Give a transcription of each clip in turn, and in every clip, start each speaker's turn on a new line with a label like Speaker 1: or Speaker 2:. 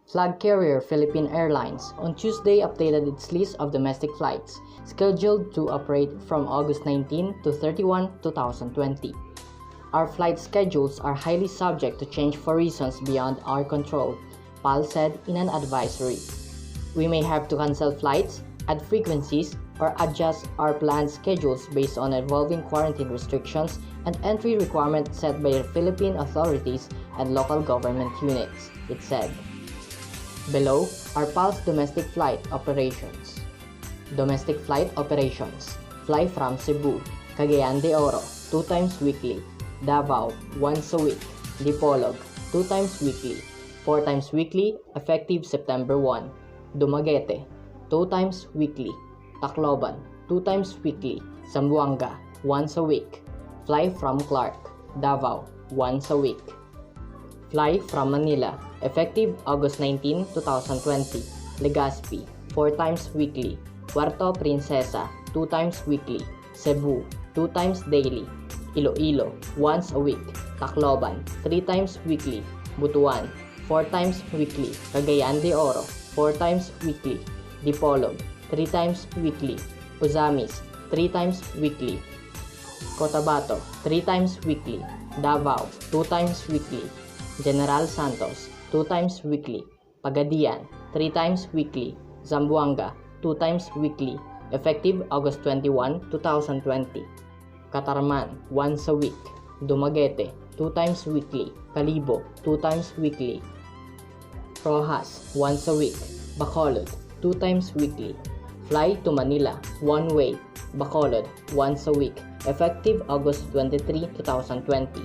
Speaker 1: Flag carrier Philippine Airlines on Tuesday updated its list of domestic flights scheduled to operate from August 19 to 31, 2020. Our flight schedules are highly subject to change for reasons beyond our control, PAL said in an advisory. We may have to cancel flights, add frequencies, or adjust our planned schedules based on evolving quarantine restrictions and entry requirements set by the Philippine authorities and local government units, it said. Below are PAL's domestic flight operations. Domestic flight operations. Fly from Cebu, Cagayan de Oro, 2 times weekly. Davao, once a week. Dipolog, 2 times weekly. 4 times weekly, effective September 1. Dumaguete, 2 times weekly. Tacloban, 2 times weekly. Zamboanga, once a week. Fly from Clark, Davao, once a week. Fly from Manila, effective August 19, 2020. Legazpi, 4 times weekly. Puerto Princesa, 2 times weekly. Cebu, 2 times daily. Iloilo, once a week. Tacloban, 3 times weekly. Butuan, 4 times weekly. Cagayan de Oro, 4 times weekly. Dipolog, 3 times weekly. Puzamis, 3 times weekly. Cotabato, 3 times weekly. Davao, 2 times weekly. General Santos, 2 times weekly. Pagadian, 3 times weekly. Zamboanga, 2 times weekly. Effective August 21, 2020. Catarman, once a week. Dumaguete, 2 times weekly. Calibo, 2 times weekly. Rojas, once a week. Bacolod, 2 times weekly. Fly to Manila, one way. Bacolod, once a week. Effective August 23, 2020.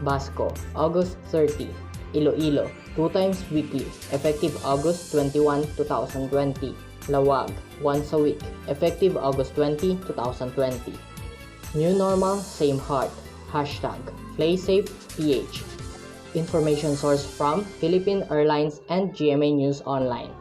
Speaker 1: Basco, August 30. Iloilo, 2 times weekly. Effective August 21, 2020. Lawag, once a week. Effective August 20, 2020. New normal, same heart. Hashtag FlySafePH. Information source from Philippine Airlines and GMA News Online.